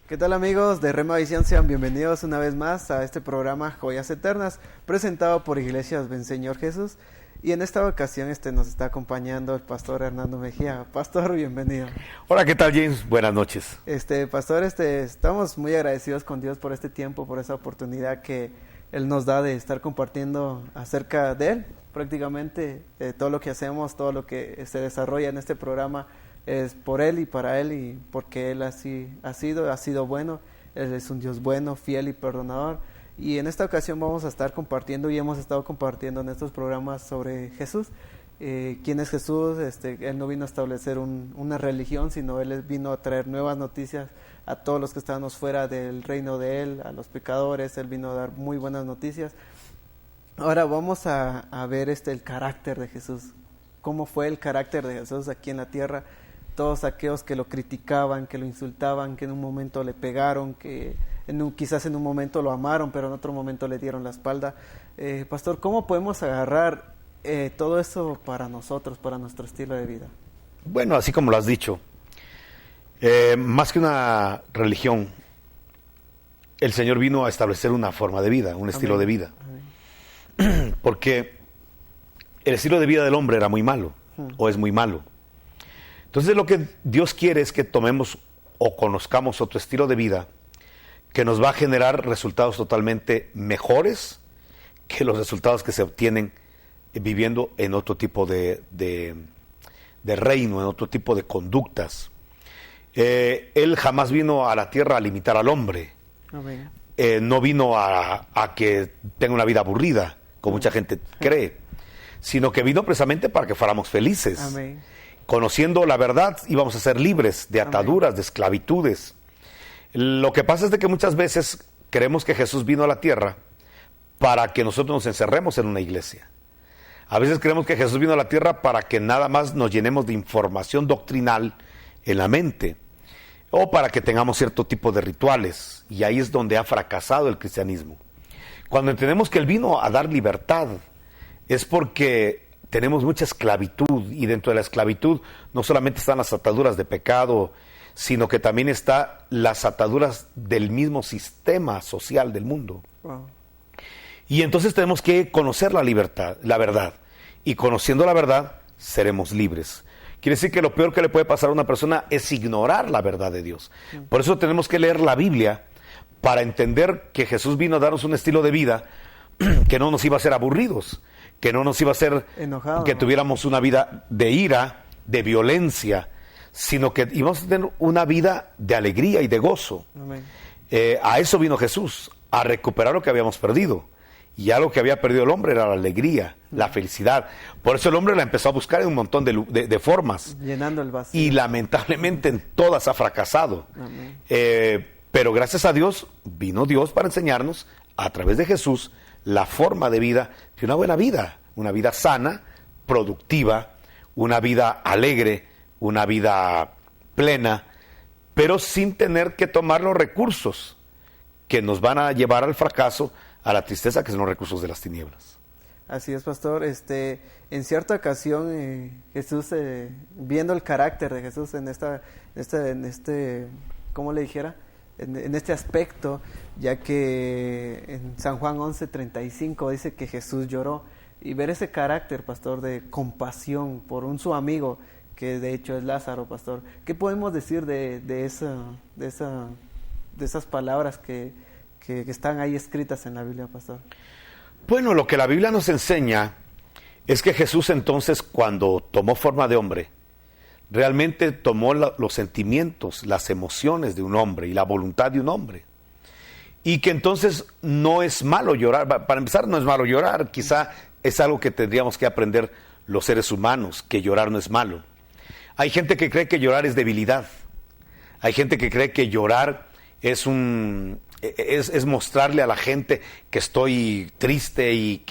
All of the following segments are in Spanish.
¿Qué tal, amigos de Rema Visión? Sean bienvenidos una vez más a este programa Joyas Eternas, presentado por Iglesias Ven Señor Jesús. Y en esta ocasión nos está acompañando el pastor Hernando Mejía. Pastor, bienvenido. Hola, ¿qué tal, James? Buenas noches. Pastor, estamos muy agradecidos con Dios por este tiempo, por esa oportunidad que Él nos da de estar compartiendo acerca de Él. Prácticamente todo lo que hacemos, todo lo que se desarrolla en este programa es por Él y para Él, y porque Él así ha sido bueno. Él es un Dios bueno, fiel y perdonador. Y en esta ocasión vamos a estar compartiendo y hemos estado compartiendo en estos programas sobre Jesús. ¿Quién es Jesús? Él no vino a establecer una religión, sino Él vino a traer nuevas noticias a todos los que estábamos fuera del reino de Él, a los pecadores. Él vino a dar muy buenas noticias. Ahora vamos a ver el carácter de Jesús. ¿Cómo fue el carácter de Jesús aquí en la tierra? Todos aquellos que lo criticaban, que lo insultaban, que en un momento le pegaron, que quizás en un momento lo amaron, pero en otro momento le dieron la espalda. Pastor, ¿cómo podemos agarrar todo eso para nosotros, para nuestro estilo de vida? Bueno, así como lo has dicho, más que una religión, el Señor vino a establecer una forma de vida, un estilo de vida. Amén. Porque el estilo de vida del hombre era muy malo, o es muy malo. Entonces lo que Dios quiere es que tomemos o conozcamos otro estilo de vida que nos va a generar resultados totalmente mejores que los resultados que se obtienen viviendo en otro tipo de reino, en otro tipo de conductas. Él jamás vino a la tierra a limitar al hombre. No vino a que tenga una vida aburrida, como mucha gente cree, sino que vino precisamente para que fuéramos felices. Amén. Conociendo la verdad íbamos a ser libres de ataduras, de esclavitudes. Lo que pasa es de que muchas veces creemos que Jesús vino a la tierra para que nosotros nos encerremos en una iglesia. A veces creemos que Jesús vino a la tierra para que nada más nos llenemos de información doctrinal en la mente, o para que tengamos cierto tipo de rituales, y ahí es donde ha fracasado el cristianismo. Cuando entendemos que Él vino a dar libertad, es porque tenemos mucha esclavitud, y dentro de la esclavitud no solamente están las ataduras de pecado, sino que también están las ataduras del mismo sistema social del mundo. Wow. Y entonces tenemos que conocer la libertad, la verdad, y conociendo la verdad seremos libres. Quiere decir que lo peor que le puede pasar a una persona es ignorar la verdad de Dios. Por eso tenemos que leer la Biblia para entender que Jesús vino a darnos un estilo de vida que no nos iba a hacer aburridos, que no nos iba a hacer enojado, que tuviéramos una vida de ira, de violencia, sino que íbamos a tener una vida de alegría y de gozo. A eso vino Jesús, a recuperar lo que habíamos perdido. Y algo que había perdido el hombre era la alegría, la felicidad. Por eso el hombre la empezó a buscar en un montón de formas. Llenando el vacío. Y lamentablemente en todas ha fracasado. Pero gracias a Dios, vino Dios para enseñarnos, a través de Jesús, la forma de vida, de una vida sana, productiva, una vida alegre, una vida plena, pero sin tener que tomar los recursos que nos van a llevar al fracaso, a la tristeza, que son los recursos de las tinieblas. Así es, pastor. En cierta ocasión Jesús, viendo el carácter de Jesús ¿cómo le dijera? En este aspecto, ya que en San Juan 11:35 dice que Jesús lloró, y ver ese carácter, pastor, de compasión por su amigo, que de hecho es Lázaro, pastor. ¿Qué podemos decir de esas palabras que están ahí escritas en la Biblia, pastor? Bueno, lo que la Biblia nos enseña es que Jesús entonces, cuando tomó forma de hombre, realmente tomó los sentimientos, las emociones de un hombre y la voluntad de un hombre. Y que entonces no es malo llorar. Para empezar, no es malo llorar. Quizá es algo que tendríamos que aprender los seres humanos, que llorar no es malo. Hay gente que cree que llorar es debilidad. Hay gente que cree que llorar es mostrarle a la gente que estoy triste y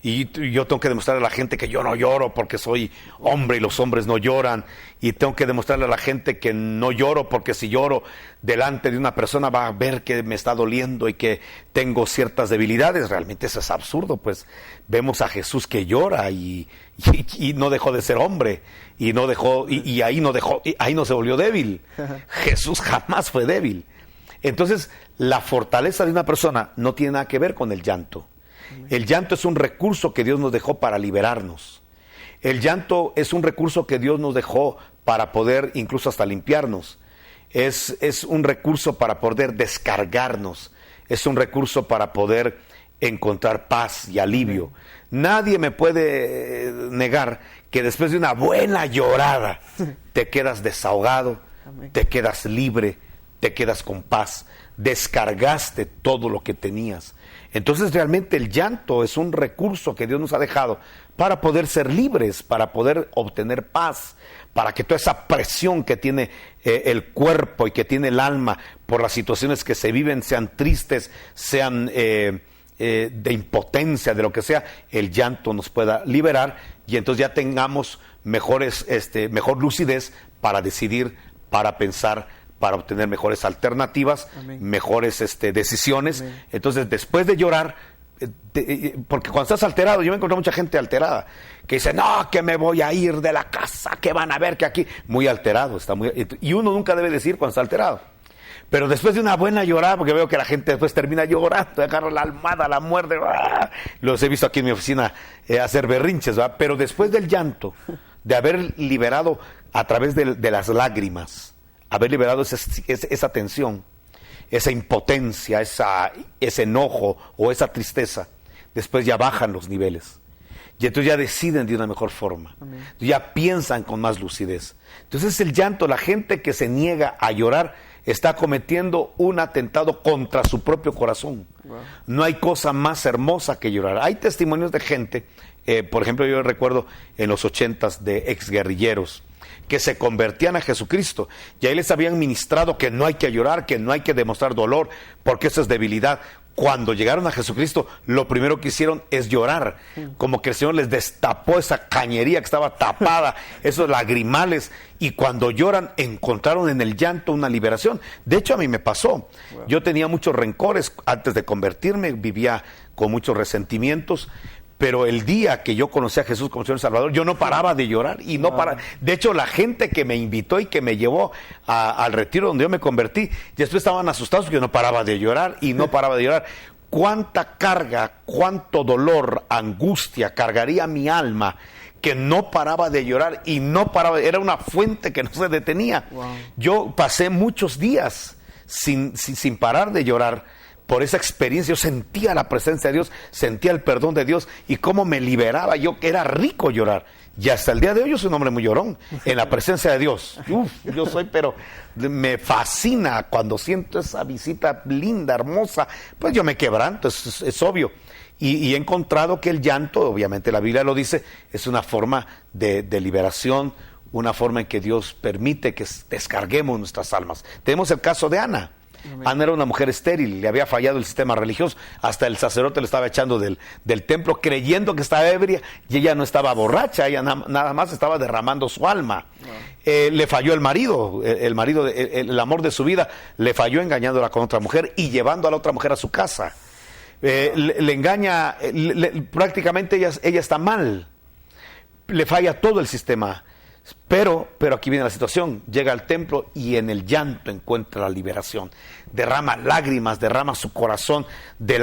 yo tengo que demostrarle a la gente que yo no lloro porque soy hombre y los hombres no lloran, y tengo que demostrarle a la gente que no lloro porque si lloro delante de una persona va a ver que me está doliendo y que tengo ciertas debilidades. Realmente eso es absurdo, pues vemos a Jesús que llora y no dejó de ser hombre y ahí no se volvió débil. Jesús jamás fue débil. Entonces, la fortaleza de una persona no tiene nada que ver con el llanto. El llanto es un recurso que Dios nos dejó para liberarnos. El llanto es un recurso que Dios nos dejó para poder incluso hasta limpiarnos. Es un recurso para poder descargarnos. Es un recurso para poder encontrar paz y alivio. Nadie me puede negar que después de una buena llorada te quedas desahogado, te quedas libre, te quedas con paz, descargaste todo lo que tenías. Entonces realmente el llanto es un recurso que Dios nos ha dejado para poder ser libres, para poder obtener paz, para que toda esa presión que tiene el cuerpo y que tiene el alma por las situaciones que se viven, sean tristes, sean de impotencia, de lo que sea, el llanto nos pueda liberar y entonces ya tengamos mejor lucidez para decidir, para pensar, para obtener mejores alternativas, Amén. Mejores decisiones. Amén. Entonces, después de llorar, porque cuando estás alterado, yo me encontré mucha gente alterada, que dice, no, que me voy a ir de la casa, que van a ver que aquí, muy alterado, y uno nunca debe decir cuando está alterado. Pero después de una buena llorada, porque veo que la gente después termina llorando, agarra la almohada, la muerde, ¡ah! Los he visto aquí en mi oficina hacer berrinches, ¿verdad? Pero después del llanto, de haber liberado a través de las lágrimas, haber liberado esa tensión, esa impotencia, ese enojo o esa tristeza, después ya bajan los niveles. Y entonces ya deciden de una mejor forma. Amén. Ya piensan con más lucidez. Entonces el llanto, la gente que se niega a llorar, está cometiendo un atentado contra su propio corazón. Wow. No hay cosa más hermosa que llorar. Hay testimonios de gente, por ejemplo, yo recuerdo en los 80s de exguerrilleros, que se convertían a Jesucristo y ahí les habían ministrado que no hay que llorar, que no hay que demostrar dolor, porque eso es debilidad. Cuando llegaron a Jesucristo, lo primero que hicieron es llorar, como que el Señor les destapó esa cañería que estaba tapada, esos lagrimales, y cuando lloran encontraron en el llanto una liberación. De hecho, a mí me pasó. Yo tenía muchos rencores antes de convertirme, vivía con muchos resentimientos. Pero el día que yo conocí a Jesús como Señor y Salvador, yo no paraba de llorar y no paraba. De hecho, la gente que me invitó y que me llevó al retiro donde yo me convertí, después estaban asustados porque yo no paraba de llorar y no paraba de llorar. Cuánta carga, cuánto dolor, angustia cargaría mi alma que no paraba de llorar y no paraba. Era una fuente que no se detenía. Wow. Yo pasé muchos días sin parar de llorar. Por esa experiencia yo sentía la presencia de Dios, sentía el perdón de Dios y cómo me liberaba. Yo era rico llorar y hasta el día de hoy yo soy un hombre muy llorón en la presencia de Dios. Yo soy, pero me fascina cuando siento esa visita linda, hermosa, pues yo me quebranto, es obvio. Y he encontrado que el llanto, obviamente la Biblia lo dice, es una forma de liberación, una forma en que Dios permite que descarguemos nuestras almas. Tenemos el caso de Ana. Amén. Ana era una mujer estéril, le había fallado el sistema religioso, hasta el sacerdote le estaba echando del templo creyendo que estaba ebria y ella no estaba borracha, ella nada más estaba derramando su alma. Le falló el marido, el amor de su vida, le falló engañándola con otra mujer y llevando a la otra mujer a su casa. Le engaña, prácticamente ella está mal, le falla todo el sistema. Pero aquí viene la situación, llega al templo y en el llanto encuentra la liberación, derrama lágrimas, derrama su corazón de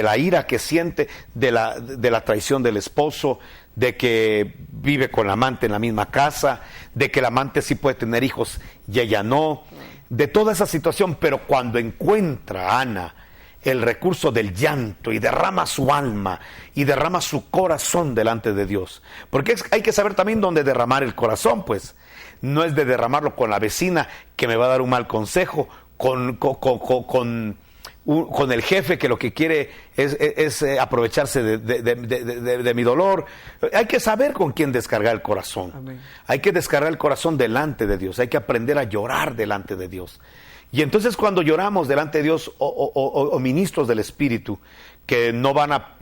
la ira que siente, de la traición del esposo, de que vive con la amante en la misma casa, de que el amante sí puede tener hijos y ella no, de toda esa situación. Pero cuando encuentra a Ana el recurso del llanto y derrama su alma y derrama su corazón delante de Dios, porque hay que saber también dónde derramar el corazón, pues no es de derramarlo con la vecina que me va a dar un mal consejo, con el jefe que lo que quiere es aprovecharse de mi dolor. Hay que saber con quién descargar el corazón. Amén. Hay que descargar el corazón delante de Dios, hay que aprender a llorar delante de Dios. Y entonces cuando lloramos delante de Dios o ministros del Espíritu que no van a,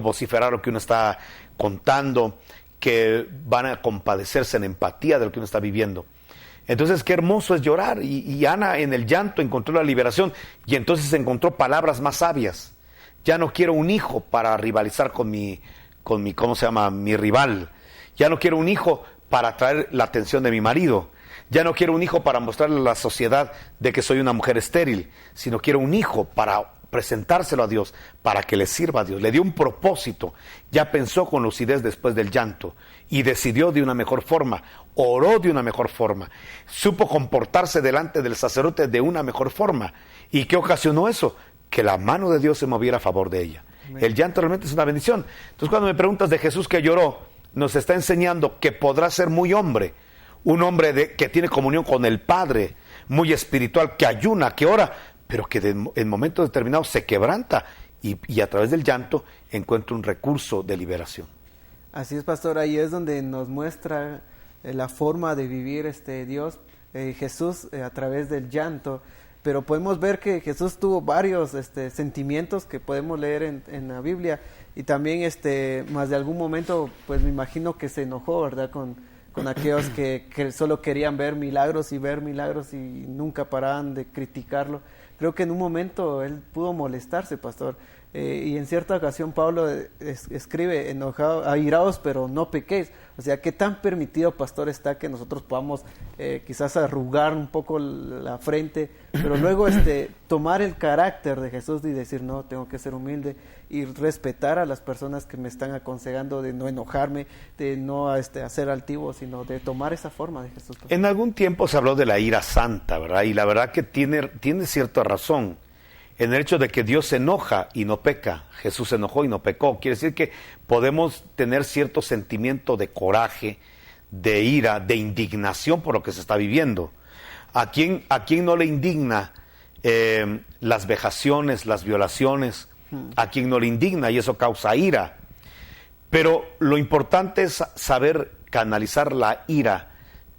vociferar lo que uno está contando, que van a compadecerse en empatía de lo que uno está viviendo. Entonces qué hermoso es llorar. Y Ana en el llanto encontró la liberación y entonces encontró palabras más sabias. Ya no quiero un hijo para rivalizar con mi mi rival. Ya no quiero un hijo para atraer la atención de mi marido. Ya no quiero un hijo para mostrarle a la sociedad de que soy una mujer estéril, sino quiero un hijo para presentárselo a Dios, para que le sirva a Dios. Le dio un propósito, ya pensó con lucidez después del llanto y decidió de una mejor forma, oró de una mejor forma, supo comportarse delante del sacerdote de una mejor forma. ¿Y qué ocasionó eso? Que la mano de Dios se moviera a favor de ella. Amén. El llanto realmente es una bendición. Entonces, cuando me preguntas de Jesús que lloró, nos está enseñando que podrá ser muy hombre, un hombre que tiene comunión con el Padre, muy espiritual, que ayuna, que ora, pero que en momentos determinados se quebranta y a través del llanto encuentra un recurso de liberación. Así es, pastor, ahí es donde nos muestra la forma de vivir Dios, Jesús, a través del llanto. Pero podemos ver que Jesús tuvo varios sentimientos que podemos leer en la Biblia, y también más de algún momento, pues me imagino que se enojó, ¿verdad?, con aquellos que solo querían ver milagros y nunca paraban de criticarlo. Creo que en un momento él pudo molestarse, pastor, y en cierta ocasión Pablo escribe, airaos pero no pequéis. O sea, qué tan permitido, pastor, está que nosotros podamos quizás arrugar un poco la frente, pero luego tomar el carácter de Jesús y decir, no, tengo que ser humilde y respetar a las personas que me están aconsejando, de no enojarme, de no hacer altivo, sino de tomar esa forma de Jesús, pastor. En algún tiempo se habló de la ira santa, ¿verdad? Y la verdad que tiene cierta razón en el hecho de que Dios se enoja y no peca. Jesús se enojó y no pecó. Quiere decir que podemos tener cierto sentimiento de coraje, de ira, de indignación por lo que se está viviendo. ¿A quién no le indigna las vejaciones, las violaciones? ¿A quién no le indigna? Y eso causa ira. Pero lo importante es saber canalizar la ira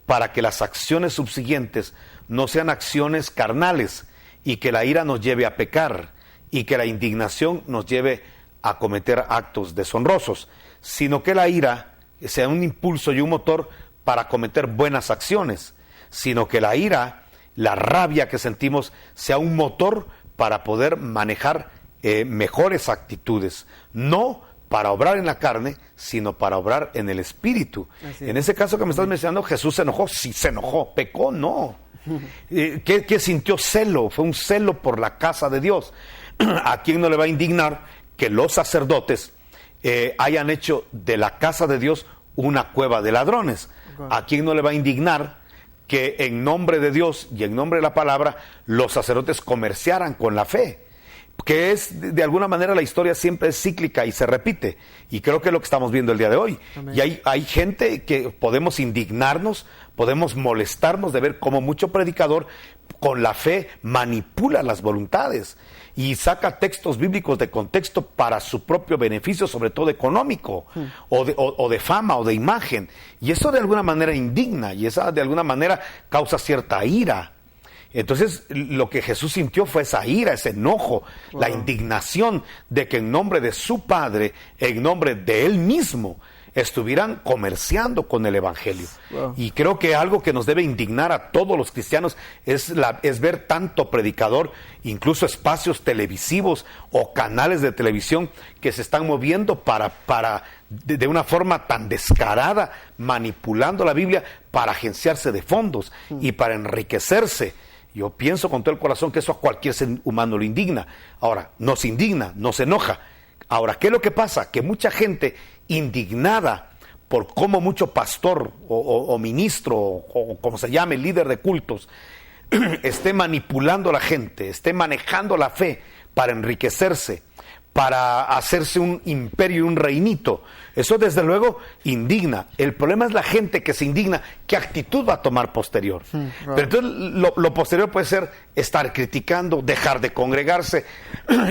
para que las acciones subsiguientes no sean acciones carnales, y que la ira nos lleve a pecar, y que la indignación nos lleve a cometer actos deshonrosos, sino que la ira sea un impulso y un motor para cometer buenas acciones, sino que la ira, la rabia que sentimos, sea un motor para poder manejar mejores actitudes, no para obrar en la carne, sino para obrar en el espíritu. En ese caso que me estás mencionando, Jesús se enojó. Sí, se enojó. ¿Pecó? No. ¿Qué sintió? Celo. Fue un celo por la casa de Dios. ¿A quién no le va a indignar que los sacerdotes hayan hecho de la casa de Dios una cueva de ladrones? ¿A quién no le va a indignar que en nombre de Dios y en nombre de la palabra los sacerdotes comerciaran con la fe? Que es, de alguna manera, la historia siempre es cíclica y se repite, y creo que es lo que estamos viendo el día de hoy. Amén. Y hay gente que podemos indignarnos, podemos molestarnos de ver cómo mucho predicador con la fe manipula las voluntades y saca textos bíblicos de contexto para su propio beneficio, sobre todo económico, o de fama o de imagen, y eso de alguna manera indigna, y eso de alguna manera causa cierta ira. Entonces, lo que Jesús sintió fue esa ira, ese enojo, la indignación de que en nombre de su Padre, en nombre de Él mismo, estuvieran comerciando con el Evangelio. Y creo que algo que nos debe indignar a todos los cristianos es ver tanto predicador, incluso espacios televisivos o canales de televisión que se están moviendo de una forma tan descarada, manipulando la Biblia para agenciarse de fondos y para enriquecerse. Yo pienso con todo el corazón que eso a cualquier ser humano lo indigna. Ahora, nos indigna, nos enoja. Ahora, ¿qué es lo que pasa? Que mucha gente indignada por cómo mucho pastor o ministro o como se llame, líder de cultos, esté manipulando a la gente, esté manejando la fe para enriquecerse, para hacerse un imperio y un reinito. Eso desde luego indigna. El problema es la gente que se indigna, ¿qué actitud va a tomar posterior? Pero entonces lo posterior puede ser estar criticando, dejar de congregarse,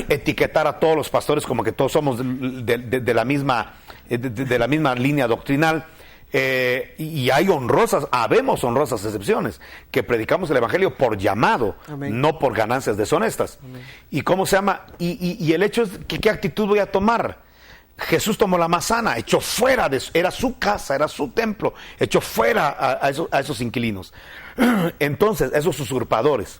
etiquetar a todos los pastores como que todos somos de la misma línea doctrinal. Y habemos honrosas excepciones, que predicamos el Evangelio por llamado, Amén, no por ganancias deshonestas. Amén. ¿Y cómo se llama? Y el hecho es que ¿qué actitud voy a tomar? Jesús tomó la más sana, echó fuera, era su casa, era su templo, echó fuera a esos inquilinos. Entonces, esos usurpadores.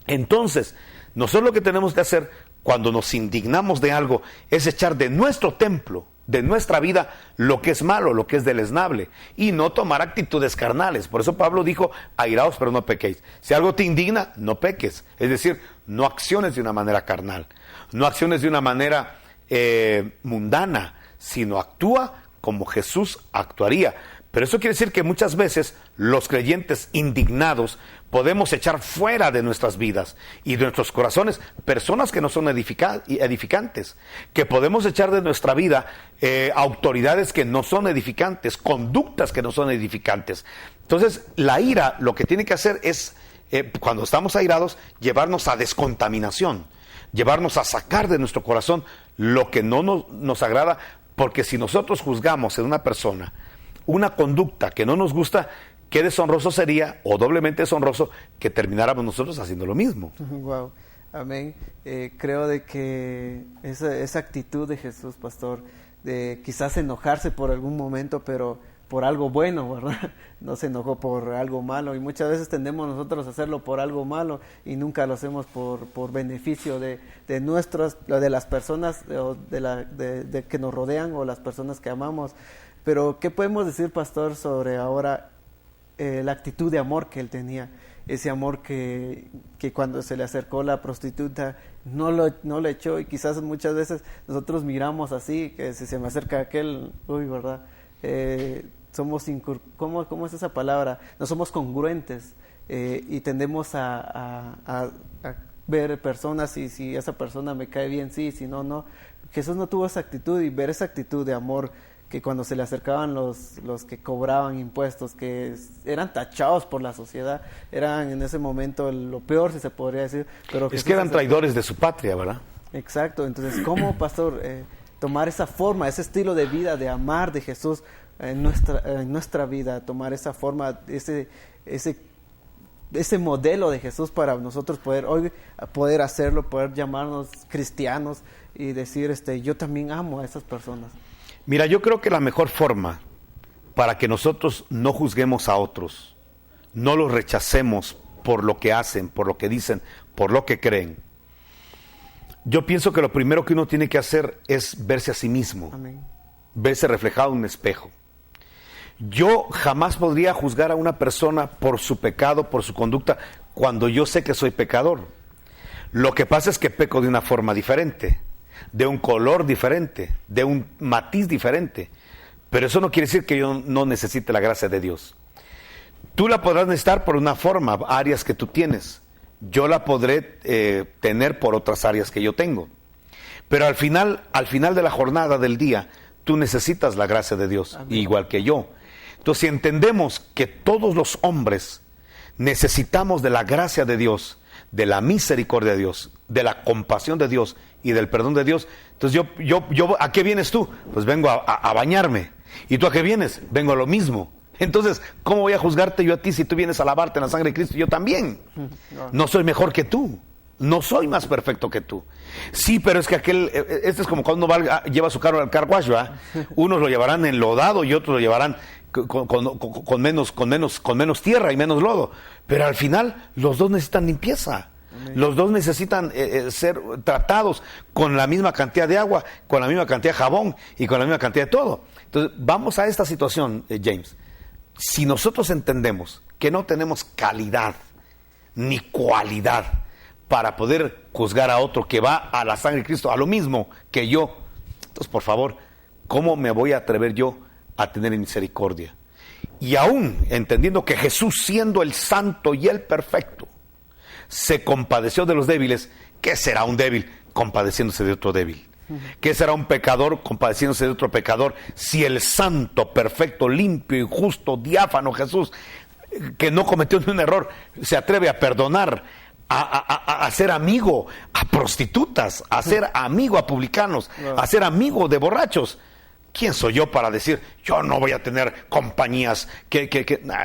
Entonces, nosotros lo que tenemos que hacer cuando nos indignamos de algo es echar de nuestro templo, de nuestra vida lo que es malo, lo que es deleznable, y no tomar actitudes carnales. Por eso Pablo dijo, airaos pero no pequéis. Si algo te indigna, no peques. Es decir, no acciones de una manera carnal, no acciones de una manera mundana, sino actúa como Jesús actuaría. Pero eso quiere decir que muchas veces los creyentes indignados podemos echar fuera de nuestras vidas y de nuestros corazones personas que no son edificantes, que podemos echar de nuestra vida autoridades que no son edificantes, conductas que no son edificantes. Entonces, la ira lo que tiene que hacer es, cuando estamos airados, llevarnos a descontaminación, llevarnos a sacar de nuestro corazón lo que no nos agrada, porque si nosotros juzgamos en una persona una conducta que no nos gusta, qué deshonroso sería, o doblemente deshonroso, que termináramos nosotros haciendo lo mismo. Wow, amén. Creo de que esa actitud de Jesús, pastor, de quizás enojarse por algún momento, pero por algo bueno, ¿verdad? No se enojó por algo malo, y muchas veces tendemos nosotros a hacerlo por algo malo y nunca lo hacemos por beneficio de las personas de que nos rodean o las personas que amamos. Pero ¿qué podemos decir, pastor, sobre ahora la actitud de amor que él tenía? Ese amor que cuando se le acercó la prostituta no lo echó, y quizás muchas veces nosotros miramos así, que si se me acerca aquel, uy, ¿verdad? Somos ¿cómo es esa palabra? No somos congruentes, y tendemos a ver personas, y si esa persona me cae bien, sí, si no, no. Jesús no tuvo esa actitud, y ver esa actitud de amor, que cuando se le acercaban los que cobraban impuestos, que eran tachados por la sociedad, eran en ese momento lo peor, si se podría decir. Pero es que eran traidores de su patria, ¿verdad? Exacto. Entonces, ¿cómo, pastor, tomar esa forma, ese estilo de vida, de amar de Jesús en nuestra vida, tomar esa forma, ese modelo de Jesús para nosotros poder hacerlo, poder llamarnos cristianos y decir, yo también amo a esas personas? Mira, yo creo que la mejor forma para que nosotros no juzguemos a otros, no los rechacemos por lo que hacen, por lo que dicen, por lo que creen, yo pienso que lo primero que uno tiene que hacer es verse a sí mismo. Amén. Verse reflejado en un espejo. Yo jamás podría juzgar a una persona por su pecado, por su conducta, cuando yo sé que soy pecador. Lo que pasa es que peco de una forma diferente, de un color diferente, de un matiz diferente, pero eso no quiere decir que yo no necesite la gracia de Dios. Tú la podrás necesitar por una forma, áreas que tú tienes, yo la podré tener por otras áreas que yo tengo, pero al final de la jornada del día, tú necesitas la gracia de Dios. Amén. Igual que yo. Entonces, si entendemos que todos los hombres necesitamos de la gracia de Dios, de la misericordia de Dios, de la compasión de Dios y del perdón de Dios, entonces yo ¿a qué vienes tú? Pues vengo a bañarme. ¿Y tú a qué vienes? Vengo a lo mismo. Entonces, ¿cómo voy a juzgarte yo a ti si tú vienes a lavarte en la sangre de Cristo? Yo también. No soy mejor que tú. No soy más perfecto que tú. Sí, pero es que este es como cuando uno lleva su carro al car wash, ¿verdad? Unos lo llevarán enlodado y otros lo llevarán con menos tierra y menos lodo. Pero al final, los dos necesitan limpieza. Amén. Los dos necesitan ser tratados con la misma cantidad de agua, con la misma cantidad de jabón y con la misma cantidad de todo. Entonces, vamos a esta situación, James. Si nosotros entendemos que no tenemos calidad ni cualidad para poder juzgar a otro que va a la sangre de Cristo, a lo mismo que yo, entonces, por favor, ¿cómo me voy a atrever yo a tener misericordia? Y aún entendiendo que Jesús, siendo el santo y el perfecto, se compadeció de los débiles, ¿qué será un débil compadeciéndose de otro débil? ¿Qué será un pecador compadeciéndose de otro pecador? Si el santo, perfecto, limpio y justo, diáfano Jesús, que no cometió ni un error, se atreve a perdonar, a ser amigo a prostitutas, a ser amigo a publicanos, a ser amigo de borrachos, ¿quién soy yo para decir, yo no voy a tener compañías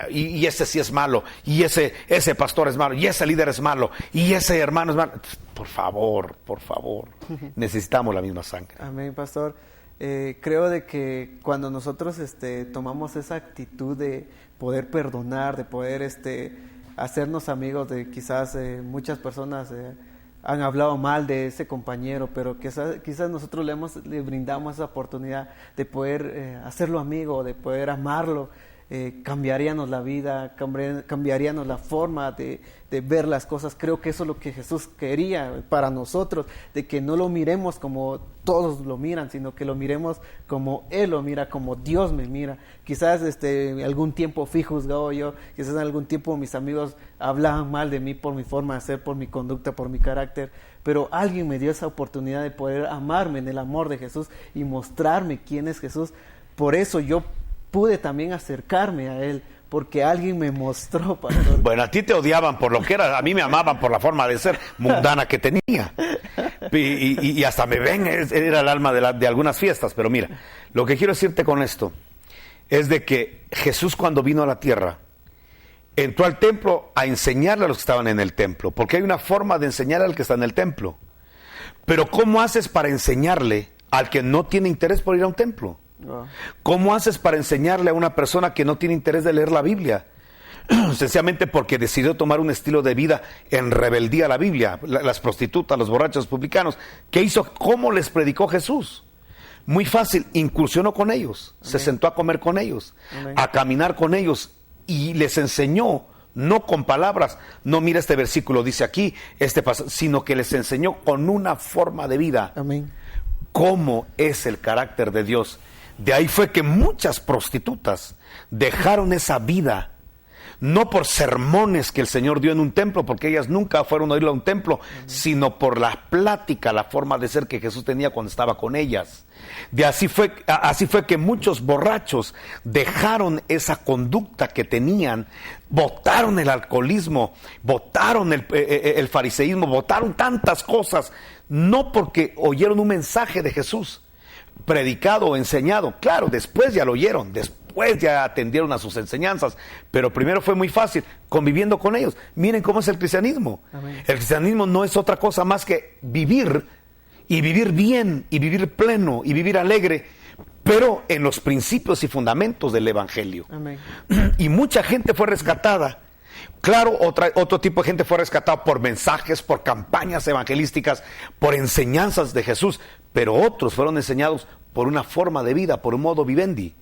y ese sí es malo, y ese pastor es malo, y ese líder es malo, y ese hermano es malo? Por favor, necesitamos la misma sangre. Amén, pastor. Creo de que cuando nosotros tomamos esa actitud de poder perdonar, de poder hacernos amigos de quizás muchas personas han hablado mal de ese compañero, pero quizás nosotros le brindamos esa oportunidad de poder hacerlo amigo, de poder amarlo. Cambiaríanos la vida, cambiaríanos la forma de ver las cosas. Creo que eso es lo que Jesús quería para nosotros, de que no lo miremos como todos lo miran, sino que lo miremos como Él lo mira, como Dios me mira. Quizás algún tiempo fui juzgado yo, quizás en algún tiempo mis amigos hablaban mal de mí por mi forma de ser, por mi conducta, por mi carácter, pero alguien me dio esa oportunidad de poder amarme en el amor de Jesús y mostrarme quién es Jesús. Por eso yo pude también acercarme a Él, porque alguien me mostró, pastor. Bueno, a ti te odiaban por lo que era, a mí me amaban por la forma de ser mundana que tenía. Y hasta me ven, era el alma de algunas fiestas. Pero mira, lo que quiero decirte con esto es de que Jesús, cuando vino a la tierra, entró al templo a enseñarle a los que estaban en el templo, porque hay una forma de enseñar al que está en el templo. Pero ¿cómo haces para enseñarle al que no tiene interés por ir a un templo? ¿Cómo haces para enseñarle a una persona que no tiene interés de leer la Biblia? Sencillamente porque decidió tomar un estilo de vida en rebeldía a la Biblia. Las prostitutas, los borrachos, los publicanos. ¿Qué hizo? ¿Cómo les predicó Jesús? Muy fácil, incursionó con ellos. Amén. Se sentó a comer con ellos. Amén. A caminar con ellos y les enseñó, no con palabras, no mira este versículo, dice aquí, sino que les enseñó con una forma de vida. Amén. Cómo es el carácter de Dios. De ahí fue que muchas prostitutas dejaron esa vida, no por sermones que el Señor dio en un templo, porque ellas nunca fueron a ir a un templo, sino por la plática, la forma de ser que Jesús tenía cuando estaba con ellas. Así fue que muchos borrachos dejaron esa conducta que tenían, botaron el alcoholismo, botaron el fariseísmo, botaron tantas cosas, no porque oyeron un mensaje de Jesús predicado o enseñado. Claro, después ya lo oyeron, después ya atendieron a sus enseñanzas, pero primero fue muy fácil, conviviendo con ellos. Miren cómo es el cristianismo. Amén. El cristianismo no es otra cosa más que vivir, y vivir bien, y vivir pleno, y vivir alegre, pero en los principios y fundamentos del Evangelio. Amén. Y mucha gente fue rescatada. Claro, otro tipo de gente fue rescatada por mensajes, por campañas evangelísticas, por enseñanzas de Jesús, pero otros fueron enseñados por una forma de vida, por un modo vivendi.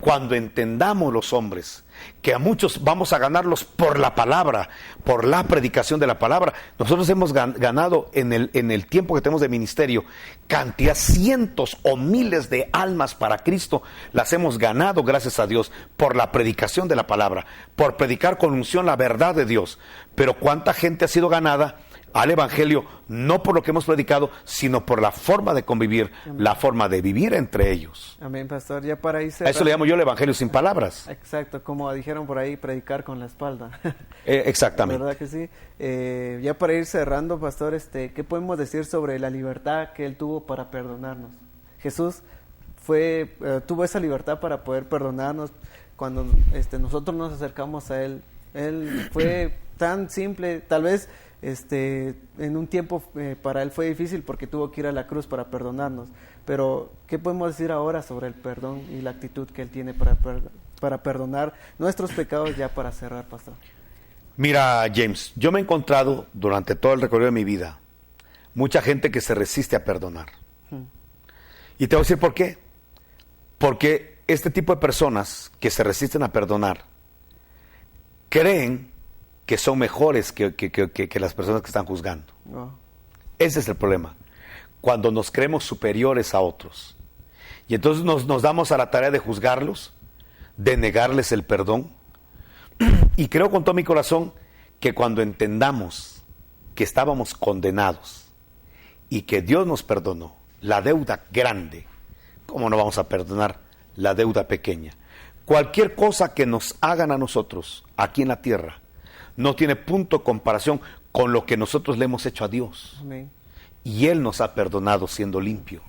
Cuando entendamos los hombres que a muchos vamos a ganarlos por la palabra, por la predicación de la palabra, nosotros hemos ganado en el tiempo que tenemos de ministerio cantidad, cientos o miles de almas para Cristo, las hemos ganado gracias a Dios por la predicación de la palabra, por predicar con unción la verdad de Dios. Pero cuánta gente ha sido ganada al Evangelio, no por lo que hemos predicado, sino por la forma de convivir, amén, la forma de vivir entre ellos. Amén, pastor. Ya para irse. A eso le llamo yo el Evangelio sin palabras. Exacto, como dijeron por ahí, predicar con la espalda. Exactamente. ¿Verdad que sí? Ya para ir cerrando, pastor, ¿qué podemos decir sobre la libertad que Él tuvo para perdonarnos? Jesús tuvo esa libertad para poder perdonarnos cuando nosotros nos acercamos a Él. Él fue tan simple, tal vez en un tiempo para Él fue difícil porque tuvo que ir a la cruz para perdonarnos, pero ¿qué podemos decir ahora sobre el perdón y la actitud que Él tiene para perdonar nuestros pecados, ya para cerrar, pastor? Mira, James, yo me he encontrado durante todo el recorrido de mi vida mucha gente que se resiste a perdonar. Y te voy a decir por qué. Porque este tipo de personas que se resisten a perdonar creen que son mejores que las personas que están juzgando. Oh. Ese es el problema. Cuando nos creemos superiores a otros. Y entonces nos damos a la tarea de juzgarlos, de negarles el perdón. Y creo con todo mi corazón que cuando entendamos que estábamos condenados y que Dios nos perdonó la deuda grande, ¿cómo no vamos a perdonar la deuda pequeña? Cualquier cosa que nos hagan a nosotros aquí en la tierra no tiene punto de comparación con lo que nosotros le hemos hecho a Dios. Amén. Y Él nos ha perdonado siendo limpio.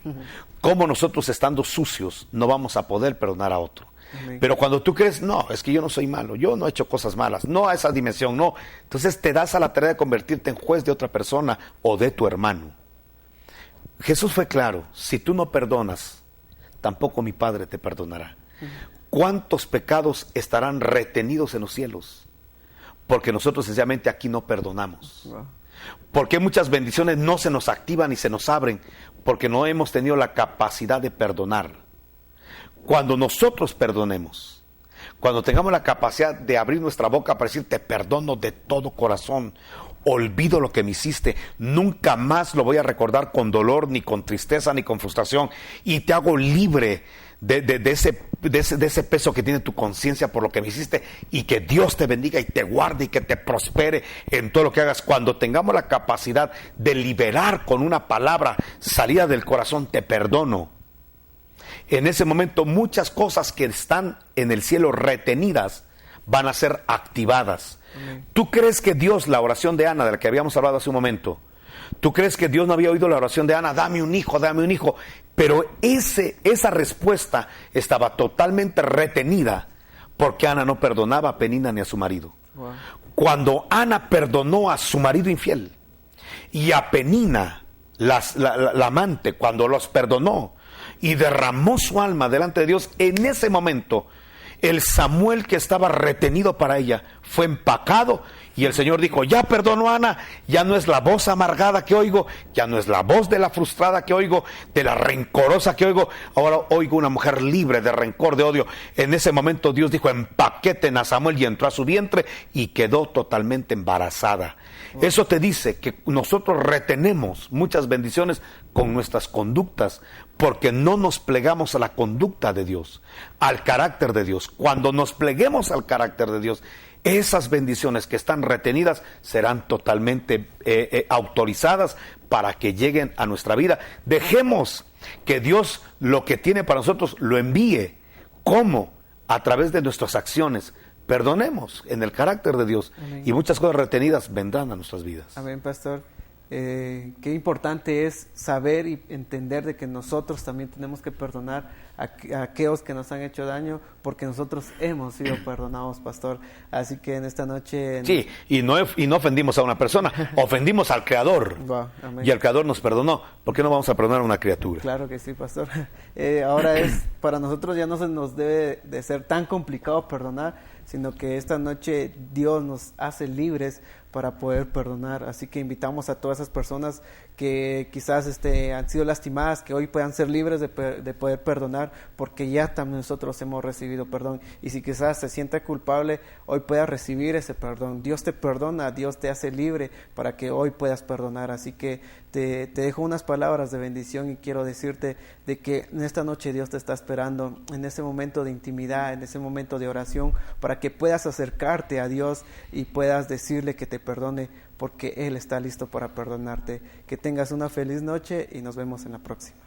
¿Cómo nosotros, estando sucios, no vamos a poder perdonar a otro? Amén. Pero cuando tú crees, no, es que yo no soy malo, yo no he hecho cosas malas, no a esa dimensión, no. Entonces te das a la tarea de convertirte en juez de otra persona o de tu hermano. Jesús fue claro: si tú no perdonas, tampoco mi Padre te perdonará. ¿Cuántos pecados estarán retenidos en los cielos? Porque nosotros sencillamente aquí no perdonamos. ¿Por qué muchas bendiciones no se nos activan y se nos abren? Porque no hemos tenido la capacidad de perdonar. Cuando nosotros perdonemos, cuando tengamos la capacidad de abrir nuestra boca para decir te perdono de todo corazón, olvido lo que me hiciste, nunca más lo voy a recordar con dolor, ni con tristeza, ni con frustración, y te hago libre de ese peso que tiene tu conciencia por lo que me hiciste, y que Dios te bendiga y te guarde y que te prospere en todo lo que hagas. Cuando tengamos la capacidad de liberar con una palabra salida del corazón, te perdono, en ese momento muchas cosas que están en el cielo retenidas van a ser activadas. Amén. ¿Tú crees que Dios, la oración de Ana, de la que habíamos hablado hace un momento, tú crees que Dios no había oído la oración de Ana, dame un hijo, dame un hijo? Pero esa respuesta estaba totalmente retenida porque Ana no perdonaba a Penina ni a su marido. Wow. Cuando Ana perdonó a su marido infiel y a Penina, la amante, cuando los perdonó y derramó su alma delante de Dios, en ese momento el Samuel que estaba retenido para ella fue empacado, y el Señor dijo, ya perdono a Ana, ya no es la voz amargada que oigo, ya no es la voz de la frustrada que oigo, de la rencorosa que oigo, ahora oigo una mujer libre de rencor, de odio. En ese momento Dios dijo, empaqueten a Samuel, y entró a su vientre y quedó totalmente embarazada. Eso te dice que nosotros retenemos muchas bendiciones con nuestras conductas, porque no nos plegamos a la conducta de Dios, al carácter de Dios. Cuando nos pleguemos al carácter de Dios, esas bendiciones que están retenidas serán totalmente autorizadas para que lleguen a nuestra vida. Dejemos que Dios lo que tiene para nosotros lo envíe. ¿Cómo? A través de nuestras acciones. Perdonemos en el carácter de Dios. Amén. Y muchas cosas retenidas vendrán a nuestras vidas. Amén, pastor. Qué importante es saber y entender de que nosotros también tenemos que perdonar a aquellos que nos han hecho daño, porque nosotros hemos sido perdonados, pastor. Así que en esta noche... Sí, y no ofendimos a una persona, ofendimos al Creador. Wow, amén. Y el Creador nos perdonó. ¿Por qué no vamos a perdonar a una criatura? Claro que sí, pastor. Ahora para nosotros ya no se nos debe de ser tan complicado perdonar, sino que esta noche Dios nos hace libres para poder perdonar. Así que invitamos a todas esas personas que quizás han sido lastimadas, que hoy puedan ser libres de poder perdonar, porque ya también nosotros hemos recibido perdón. Y si quizás se sienta culpable, hoy puedas recibir ese perdón. Dios te perdona, Dios te hace libre para que hoy puedas perdonar. Así que te dejo unas palabras de bendición, y quiero decirte de que en esta noche Dios te está esperando en ese momento de intimidad, en ese momento de oración, para que puedas acercarte a Dios y puedas decirle que te perdone, porque Él está listo para perdonarte. Que tengas una feliz noche y nos vemos en la próxima.